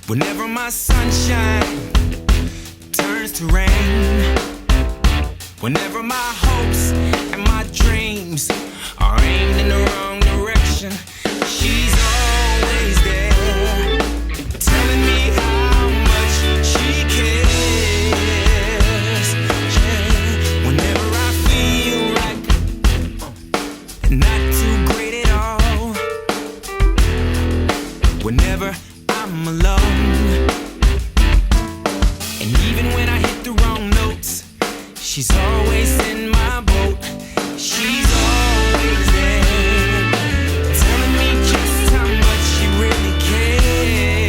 Whenever my sunshine turns to rain, whenever my hopes and my dreams are aimed in the wrong direction, she's always there, telling me how much she cares. Yeah. Whenever I feel like not too great at all, whenever I'm alone, and even when I hit the wrong notes, she's always in my boat. She's always there, telling me just how much she really cares.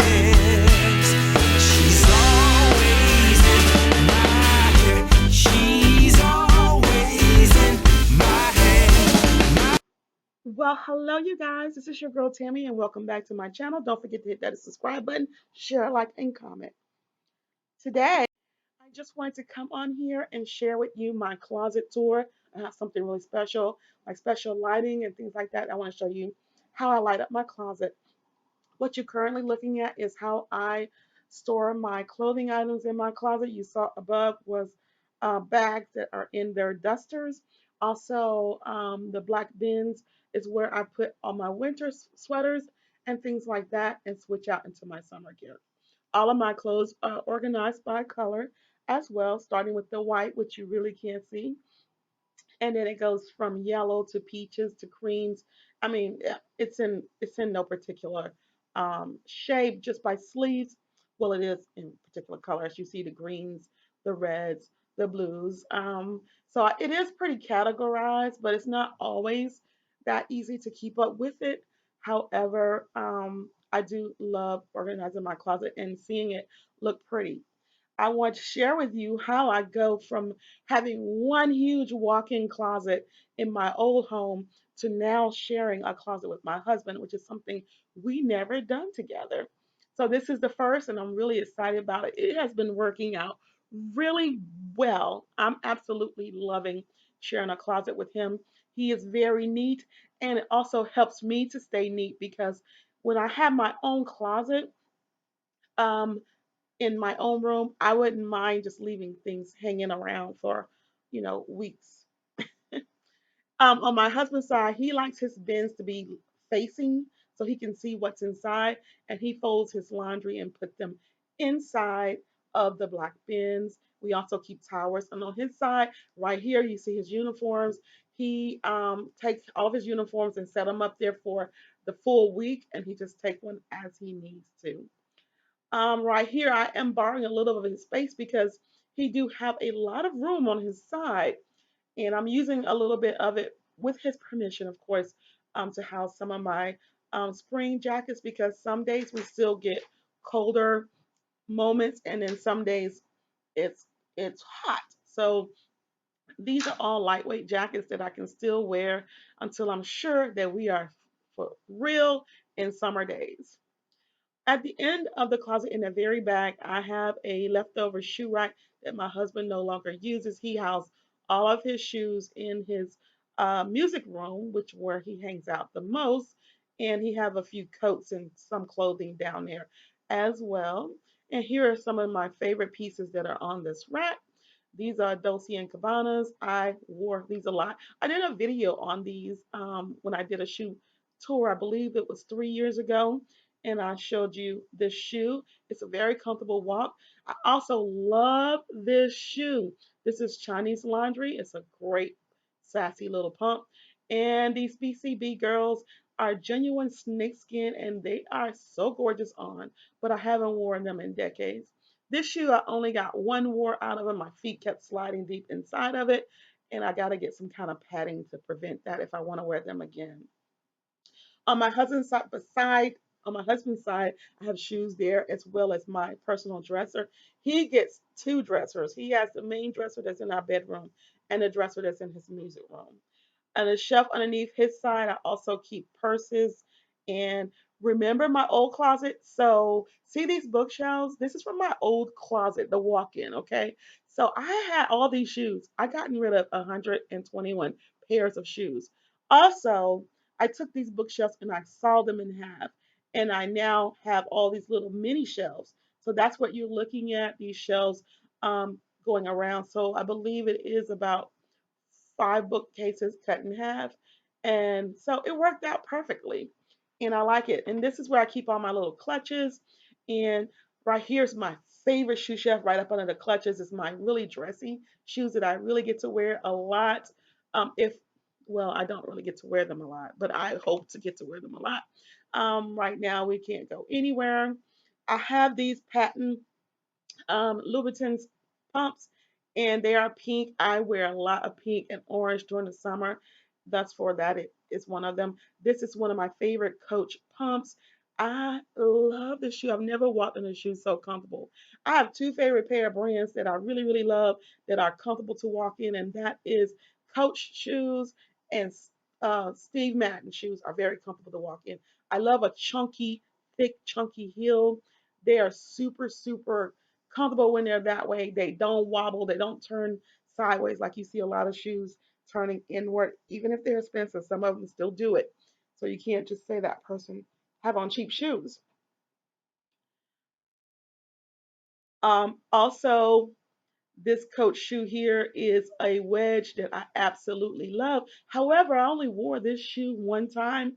She's always in my ear. She's always in my head. Well, hello, you guys. This is your girl Tammy, and welcome back to my channel. Don't forget to hit that subscribe button, share, like, and comment. Today, I just wanted to come on here and share with you my closet tour. I have something really special, like special lighting and things like that. I want to show you how I light up my closet. What you're currently looking at is how I store my clothing items in my closet. You saw above was bags that are in their dusters. Also, the black bins is where I put all my winter sweaters and things like that and switch out into my summer gear. All of my clothes are organized by color as well, starting with the white, which you really can't see, and then it goes from yellow to peaches to creams. I mean, yeah, it's in no particular shape, just by sleeves. Well, it is in particular colors. You see the greens, the reds, the blues. So it is pretty categorized, but it's not always that easy to keep up with it. However, I do love organizing my closet and seeing it look pretty. I want to share with you how I go from having one huge walk in closet in my old home to now sharing a closet with my husband, which is something we never done together. So, this is the first, and I'm really excited about it. It has been working out really well. I'm absolutely loving sharing a closet with him. He is very neat, and it also helps me to stay neat because when I have my own closet, um, in my own room, I wouldn't mind just leaving things hanging around for, weeks. On my husband's side, he likes his bins to be facing so he can see what's inside, and he folds his laundry and put them inside of the black bins. We also keep towels, and on his side, right here, you see his uniforms. He takes all of his uniforms and set them up there for the full week, and he just takes one as he needs to. Right here, I am borrowing a little of his space because he do have a lot of room on his side, and I'm using a little bit of it with his permission, of course, to house some of my spring jackets because some days we still get colder moments, and then some days it's it's hot. So these are all lightweight jackets that I can still wear until I'm sure that we are for real in summer days. At the end of the closet in the very back, I have a leftover shoe rack that my husband no longer uses. He housed all of his shoes in his music room, which where he hangs out the most, and he have a few coats and some clothing down there as well. And here are some of my favorite pieces that are on this rack. These are Dolce and Cabana's. I wore these a lot. I did a video on these when I did a shoe tour. I believe it was 3 years ago, and I showed you this shoe. It's a very comfortable walk. I also love this shoe. This is Chinese laundry. It's a great, sassy little pump. And these BCB girls are genuine snakeskin, and they are so gorgeous on, but I haven't worn them in decades. This shoe, I only got one wear out of it. My feet kept sliding deep inside of it, and I got to get some kind of padding to prevent that if I want to wear them again. On my husband's side, on my husband's side, I have shoes there as well as my personal dresser. He gets two dressers. He has the main dresser that's in our bedroom and the dresser that's in his music room. And a shelf underneath his side, I also keep purses. And remember my old closet? So, see these bookshelves? This is from my old closet, the walk in, okay? So, I had all these shoes. I gotten rid of 121 pairs of shoes. Also, I took these bookshelves and I sawed them in half. and I now have all these little mini shelves. So that's what you're looking at, these shelves going around. So I believe it is about 5 bookcases cut in half. And so it worked out perfectly. And I like it. And this is where I keep all my little clutches. And right here's my favorite shoe shelf right up under the clutches is my really dressy shoes that I really get to wear a lot. If well, I don't really get to wear them a lot, but I hope to get to wear them a lot. Right now we can't go anywhere. I have these patent Louboutins pumps, and they are pink. I wear a lot of pink and orange during the summer. Thus, for that, it is one of them. This is one of my favorite Coach pumps. I love this shoe. I've never walked in a shoe so comfortable. I have two favorite pair of brands that I really, really love that are comfortable to walk in, and that is Coach shoes and Steve Madden shoes are very comfortable to walk in. I love a chunky, thick, chunky heel. They are super, super comfortable when they're that way. They don't wobble, they don't turn sideways like you see a lot of shoes turning inward. Even if they're expensive, some of them still do it. So you can't just say that person have on cheap shoes. Also, this Coach shoe here is a wedge that I absolutely love. However, I only wore this shoe one time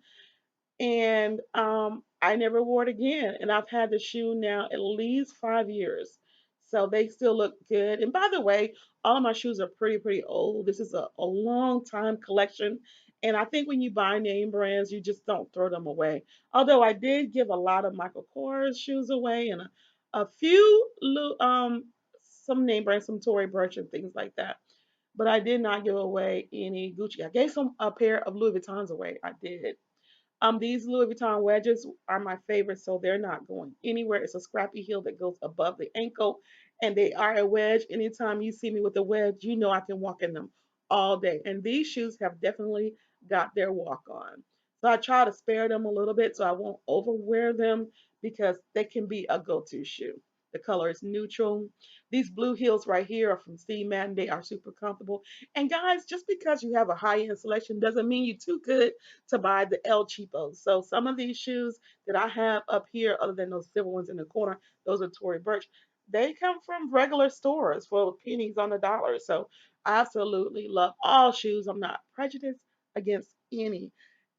and I never wore it again. And I've had the shoe now at least 5 years, so they still look good. And by the way, all of my shoes are pretty pretty old. This is a long time collection, and I think when you buy name brands, you just don't throw them away. Although I did give a lot of Michael Kors shoes away and a few some name brands, some Tory Burch and things like that. But I did not give away any Gucci. I gave some a pair of Louis Vuittons away. I did. These Louis Vuitton wedges are my favorite, so they're not going anywhere. It's a scrappy heel that goes above the ankle, and they are a wedge. Anytime you see me with a wedge, you know I can walk in them all day. And these shoes have definitely got their walk on. So I try to spare them a little bit so I won't overwear them because they can be a go-to shoe. The color is neutral. These blue heels right here are from Steve Madden. They are super comfortable. And guys, just because you have a high-end selection doesn't mean you're too good to buy the El Cheapos. So some of these shoes that I have up here, other than those silver ones in the corner, those are Tory Burch. They come from regular stores for pennies on the dollar. So I absolutely love all shoes. I'm not prejudiced against any.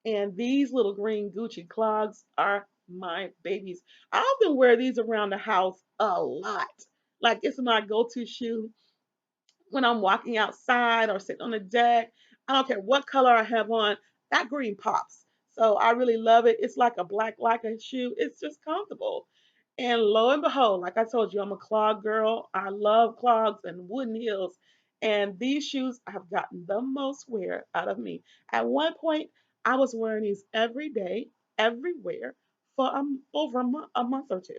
And these little green Gucci clogs are my babies. I often wear these around the house a lot. Like it's my go-to shoe when I'm walking outside or sitting on the deck. I don't care what color I have on, that green pops. So I really love it. It's like a black lycra shoe. It's just comfortable. And lo and behold, like I told you, I'm a clog girl. I love clogs and wooden heels. And these shoes have gotten the most wear out of me. At one point, I was wearing these every day, everywhere for over a month or two.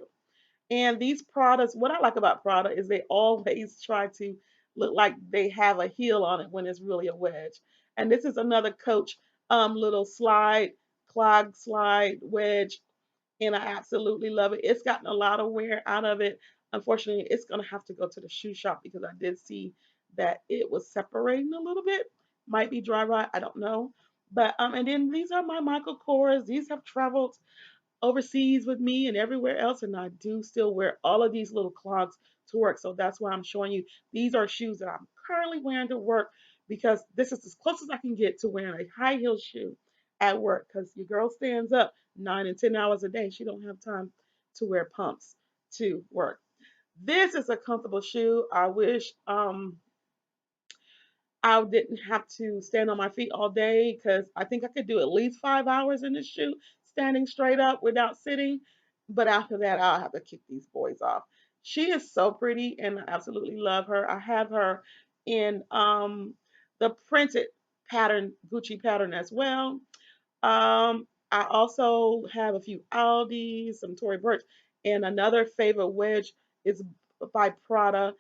And these products, what I like about Prada is they always try to look like they have a heel on it when it's really a wedge. And this is another Coach little clog slide wedge, and I absolutely love it. It's gotten a lot of wear out of it. Unfortunately, it's gonna have to go to the shoe shop because I did see that it was separating a little bit. Might be dry rot, I don't know. But and then these are my Michael Kors. These have traveled overseas with me and everywhere else, and I do still wear all of these little clogs to work. So that's why I'm showing you these are shoes that I'm currently wearing to work because this is as close as I can get to wearing a high heel shoe at work because your girl stands up 9 and 10 hours a day. She don't have time to wear pumps to work. This is a comfortable shoe. I wish I didn't have to stand on my feet all day because I think I could do at least 5 hours in this shoe standing straight up without sitting. But after that, I'll have to kick these boys off. She is so pretty and I absolutely love her. I have her in the printed pattern, Gucci pattern as well. I also have a few Aldi's, some Tory Burch, and another favorite wedge is by Prada.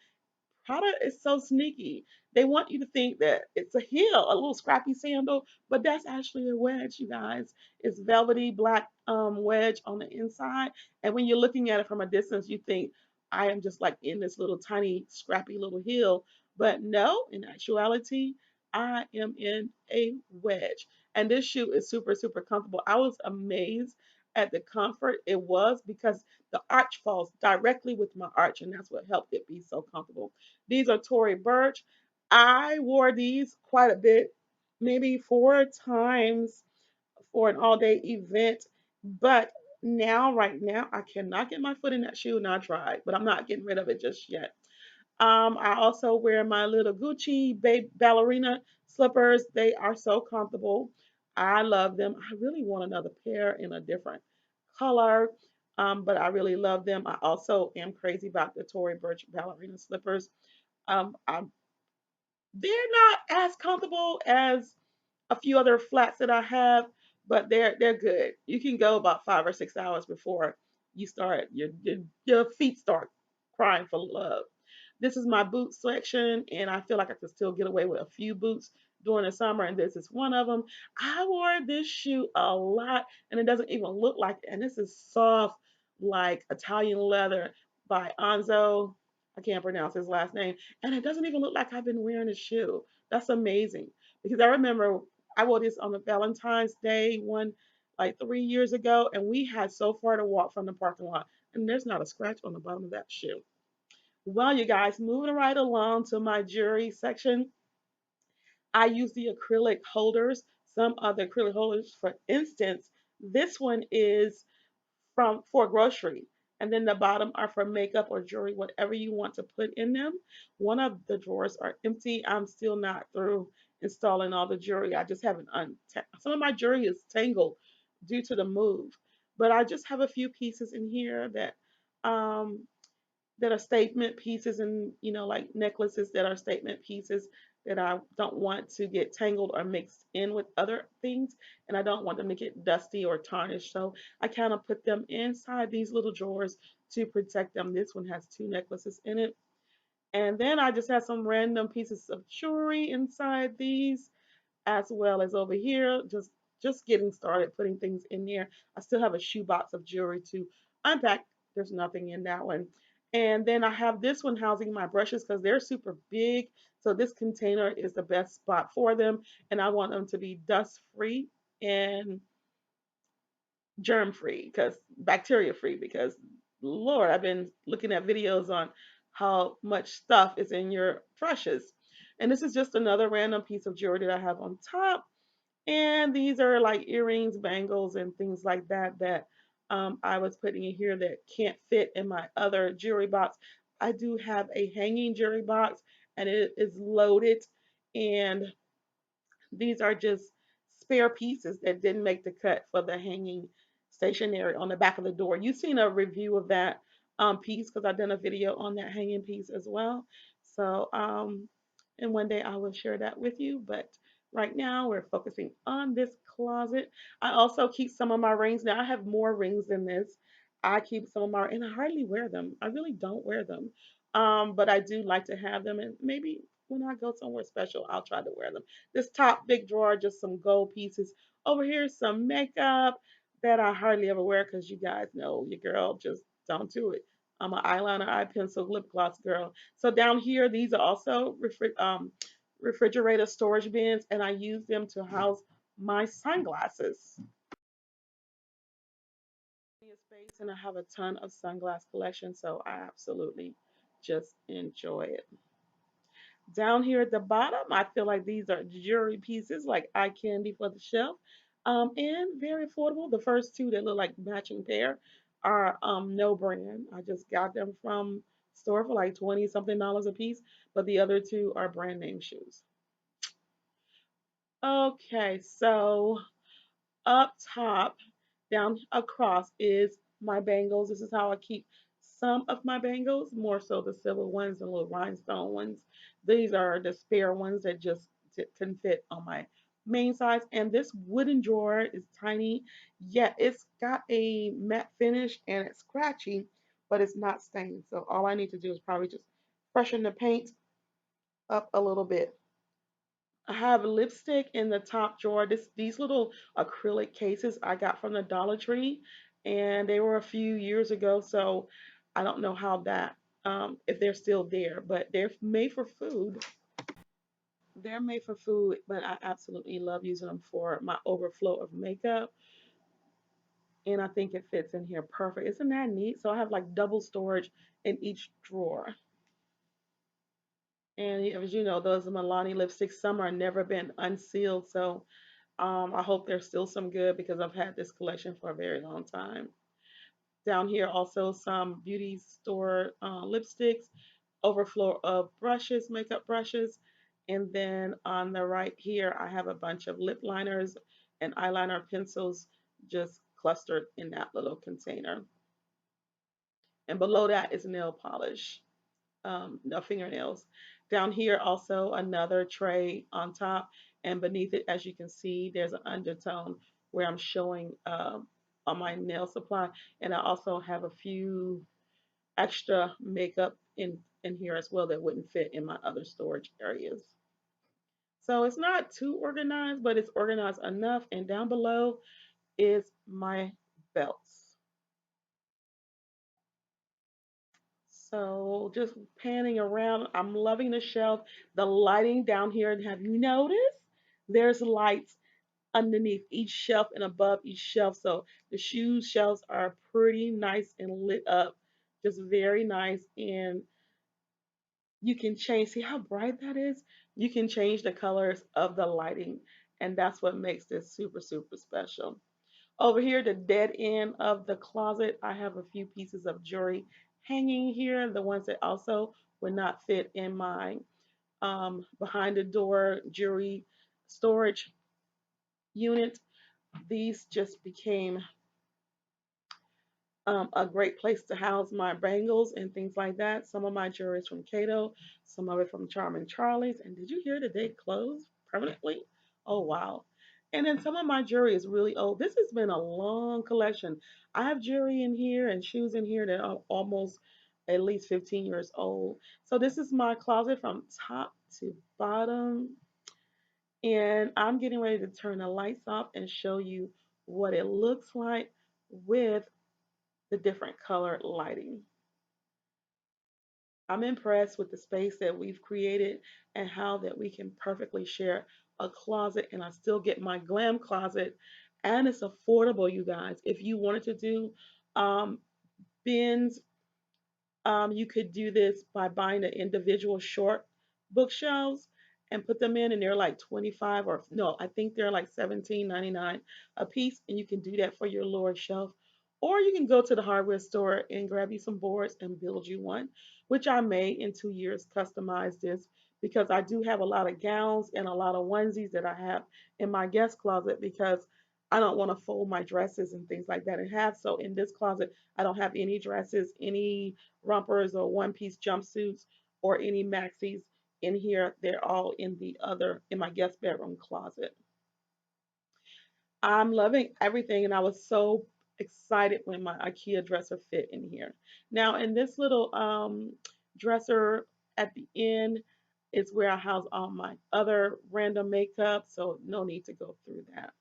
Prada is so sneaky. They want you to think that it's a heel, a little scrappy sandal, but that's actually a wedge, you guys. It's velvety black wedge on the inside. And when you're looking at it from a distance, you think, I am just like in this little tiny, scrappy little heel. But no, in actuality, I am in a wedge. And this shoe is super, super comfortable. I was amazed. at the comfort, it was because the arch falls directly with my arch, and that's what helped it be so comfortable. These are Tory Burch. I wore these quite a bit, maybe 4 times for an all day event. But now, right now, I cannot get my foot in that shoe, and I tried, but I'm not getting rid of it just yet. I also wear my little Gucci ballerina slippers. They are so comfortable. I love them. I really want another pair in a different color, but I really love them. I also am crazy about the Tory Burch ballerina slippers. I'm they're not as comfortable as a few other flats that I have, but they're good. You can go about 5 or 6 hours before you start your feet start crying for love. This is my boot section, and I feel like I could still get away with a few boots during the summer, and this is one of them. I wore this shoe a lot, and it doesn't even look like it. And this is soft, like Italian leather by Anzo. I can't pronounce his last name, and it doesn't even look like I've been wearing a shoe. That's amazing because I remember I wore this on the Valentine's Day one like 3 years ago, and we had so far to walk from the parking lot, and there's not a scratch on the bottom of that shoe. Well, you guys, moving right along to my jewelry section, I use the acrylic holders. Some other acrylic holders, for instance, this one is from for grocery, and then the bottom are for makeup or jewelry, whatever you want to put in them. One of the drawers are empty. I'm still not through installing all the jewelry. I just haven't some of my jewelry is tangled due to the move, but I just have a few pieces in here um, that are statement pieces, and like necklaces that are statement pieces that I don't want to get tangled or mixed in with other things, and I don't want them to get dusty or tarnished. So I kind of put them inside these little drawers to protect them. This one has two necklaces in it. And then I just have some random pieces of jewelry inside these, as well as over here, just getting started putting things in there. I still have a shoebox of jewelry to unpack. There's nothing in that one. And then I have this one housing my brushes because they're super big. So this container is the best spot for them. And I want them to be dust free and germ free, because bacteria free, because Lord, I've been looking at videos on how much stuff is in your brushes. And this is just another random piece of jewelry that I have on top, and these are like earrings, bangles, and things like that I was putting in here that can't fit in my other jewelry box. I do have a hanging jewelry box, and it is loaded. And these are just spare pieces that didn't make the cut for the hanging stationery on the back of the door. You've seen a review of that piece because I've done a video on that hanging piece as well. So, and one day I will share that with you. But right now we're focusing on this closet. I also keep some of my rings. Now I have more rings than this. I keep some of my, and I hardly wear them. I really don't wear them. But I do like to have them, and maybe when I go somewhere special, I'll try to wear them. This top big drawer, just some gold pieces. Over here, some makeup that I hardly ever wear because you guys know your girl just don't do it. I'm an eyeliner, eye pencil, lip gloss girl. So down here, these are also refrigerator storage bins, and I use them to house my sunglasses. Space, and I have a ton of sunglass collection, so I absolutely just enjoy it. Down here at the bottom, I feel like these are jewelry pieces, like eye candy for the shelf, and very affordable. The first two that look like matching pair are no brand. I just got them from store for like 20 something dollars a piece, but the other two are brand name shoes. Okay, so up top, down across is my bangles. This is how I keep some of my bangles, more so the silver ones and little rhinestone ones. These are the spare ones that just can fit on my main size. And this wooden drawer is tiny, yet it's got a matte finish and it's scratchy, but it's not stained. So all I need to do is probably just freshen the paint up a little bit. I have lipstick in the top drawer. These little acrylic cases I got from the Dollar Tree, and they were a few years ago, so I don't know how that if they're still there, but they're made for food. They're made for food, but I absolutely love using them for my overflow of makeup. and I think it fits in here perfect. Isn't that neat? So I have like double storage in each drawer. And as you know, those Milani lipsticks, some are never been unsealed. So I hope there's still some good because I've had this collection for a very long time. Down here, also some beauty store lipsticks, overflow of brushes, makeup brushes. And then on the right here, I have a bunch of lip liners and eyeliner pencils just clustered in that little container. And below that is nail polish, no fingernails. Down here, also another tray on top, and beneath it, as you can see, there's an undertone where I'm showing on my nail supply, and I also have a few extra makeup in here as well that wouldn't fit in my other storage areas. So it's not too organized, but it's organized enough. And down below is my belts. So just panning around, I'm loving the shelf, the lighting down here. And have you noticed? There's lights underneath each shelf and above each shelf. So the shoe shelves are pretty nice and lit up, just very nice. And you can change, see how bright that is? You can change the colors of the lighting. And that's what makes this super, super special. Over here, the dead end of the closet, I have a few pieces of jewelry hanging here, the ones that also would not fit in my behind the door jewelry storage unit. These just became a great place to house my bangles and things like that. Some of my jewelry is from Cato, some of it from Charming Charlie's. And did you hear that they closed permanently? Oh, wow. And then some of my jewelry is really old. This has been a long collection. I have jewelry in here and shoes in here that are almost at least 15 years old. So this is my closet from top to bottom. And I'm getting ready to turn the lights off and show you what it looks like with the different colored lighting. I'm impressed with the space that we've created and how that we can perfectly share a closet and I still get my glam closet and it's affordable, you guys. If you wanted to do um, bins, you could do this by buying the individual short bookshelves and put them in, and they're like 25 or no, I think they're like 17.99 a piece, and you can do that for your lower shelf. Or you can go to the hardware store and grab you some boards and build you one, which I may in 2 years customize this because I do have a lot of gowns and a lot of onesies that I have in my guest closet because I don't want to fold my dresses and things like that in half. So in this closet, I don't have any dresses, any rompers or one piece jumpsuits or any maxis in here. They're all in the other, in my guest bedroom closet. I'm loving everything, and I was so excited when my IKEA dresser fit in here. Now, in this little dresser at the end is where I house all my other random makeup, so no need to go through that.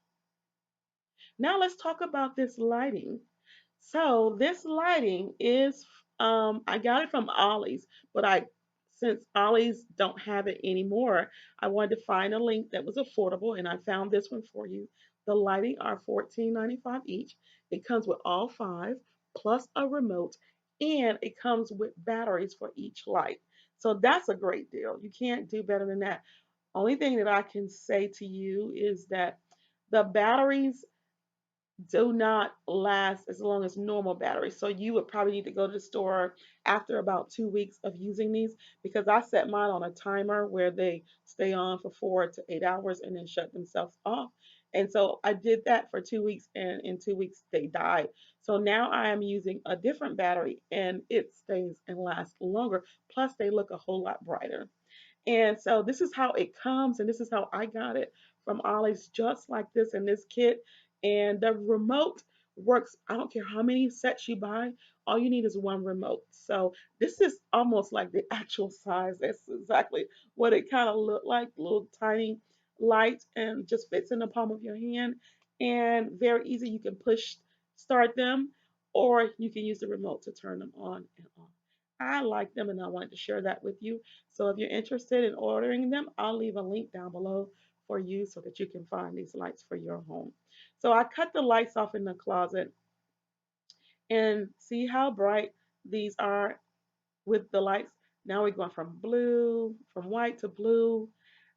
Now, let's talk about this lighting. So this lighting is I got it from Ollie's, but I since Ollie's don't have it anymore, I wanted to find a link that was affordable and I found this one for you. The lighting are $14.95 each. It comes with all five plus a remote and it comes with batteries for each light. So that's a great deal. You can't do better than that. Only thing that I can say to you is that the batteries do not last as long as normal batteries. So you would probably need to go to the store after about 2 weeks of using these because I set mine on a timer where they stay on for 4 to 8 hours and then shut themselves off. And so I did that for 2 weeks and in 2 weeks they died. So now I am using a different battery and it stays and lasts longer. Plus they look a whole lot brighter. And so this is how it comes, and this is how I got it from Ollie's, just like this in this kit. And the remote works. I don't care how many sets you buy. All you need is one remote. So this is almost like the actual size. That's exactly what it kind of looked like. Little tiny light and just fits in the palm of your hand. And very easy. You can push start them, or you can use the remote to turn them on and off. I like them, and I wanted to share that with you. So if you're interested in ordering them, I'll leave a link down below for you so that you can find these lights for your home. So I cut the lights off in the closet And see how bright these are with the lights. Now we're going from white to blue,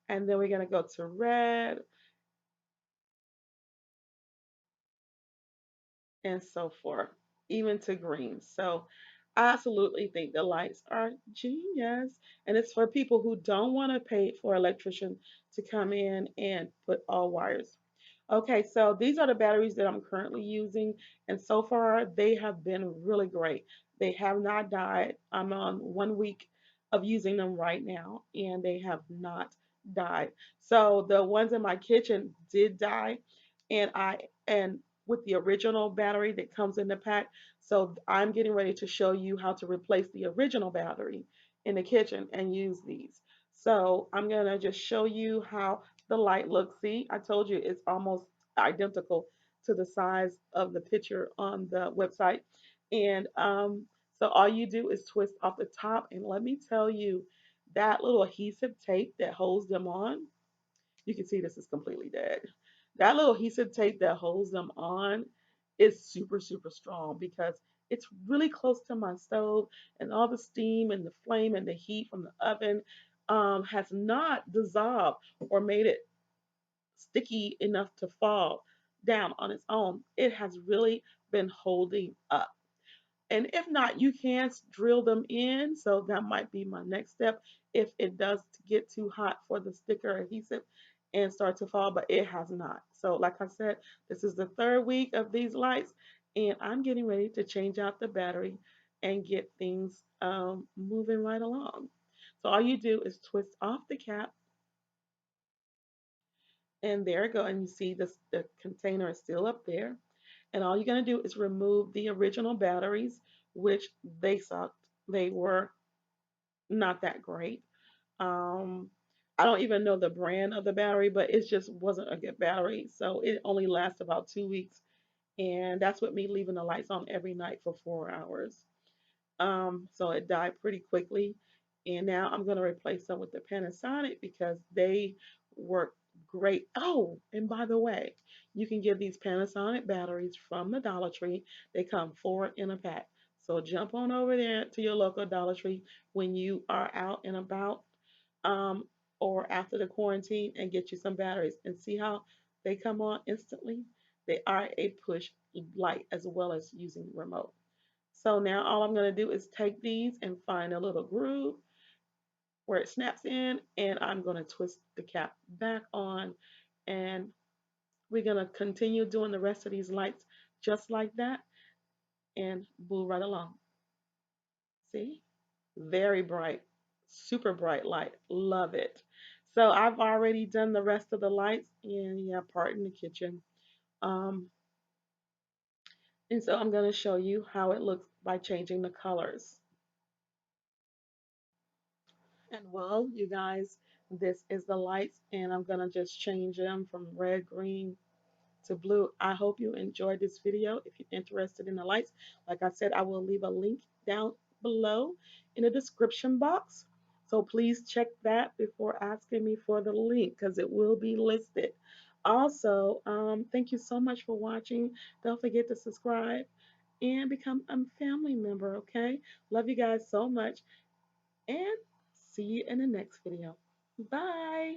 and then we're going to go to red and so forth, even to green. So I absolutely think the lights are genius. And it's for people who don't want to pay for an electrician to come in and put all wires. Okay, so these are the batteries that I'm currently using, and so far they have been really great. They have not died. I'm on 1 week of using them right now, and they have not died. So the ones in my kitchen did die, and with the original battery that comes in the pack. So I'm getting ready to show you how to replace the original battery in the kitchen and use these. So I'm gonna just show you how the light looks. See, I told you it's almost identical to the size of the picture on the website. And so all you do is twist off the top. And let me tell you, that little adhesive tape that holds them on, you can see this is completely dead. That little adhesive tape that holds them on is super, super strong because it's really close to my stove, and all the steam and the flame and the heat from the oven has not dissolved or made it sticky enough to fall down on its own. It has really been holding up. And if not, you can drill them in. So that might be my next step if it does get too hot for the sticker adhesive and start to fall, but it has not. So like I said, this is the third week of these lights, and I'm getting ready to change out the battery and get things moving right along. So all you do is twist off the cap, and there you go. And you see this, the container is still up there. And all you're going to do is remove the original batteries, which they sucked. They were not that great. Um, I don't even know the brand of the battery, but it just wasn't a good battery. So it only lasts about 2 weeks. And that's with me leaving the lights on every night for 4 hours. So it died pretty quickly. And now I'm going to replace them with the Panasonic because they work great. Oh, and by the way, you can get these Panasonic batteries from the Dollar Tree. They come four in a pack. So jump on over there to your local Dollar Tree when you are out and about, um, or after the quarantine, and get you some batteries and see how they come on instantly. They are a push light as well as using remote. So now all I'm going to do is take these and find a little groove where it snaps in, and I'm going to twist the cap back on, and we're going to continue doing the rest of these lights just like that and move right along. See? Very bright, super bright light. Love it. So I've already done the rest of the lights, and yeah, part in the kitchen. Um, and so I'm going to show you how it looks by changing the colors. And well, you guys, this is the lights, and I'm gonna just change them from red, green to blue. I hope you enjoyed this video. If you're interested in the lights, like I said, I will leave a link down below in the description box. So please check that before asking me for the link because it will be listed. Also, thank you so much for watching. Don't forget to subscribe and become a family member, okay? Love you guys so much, and see you in the next video. Bye.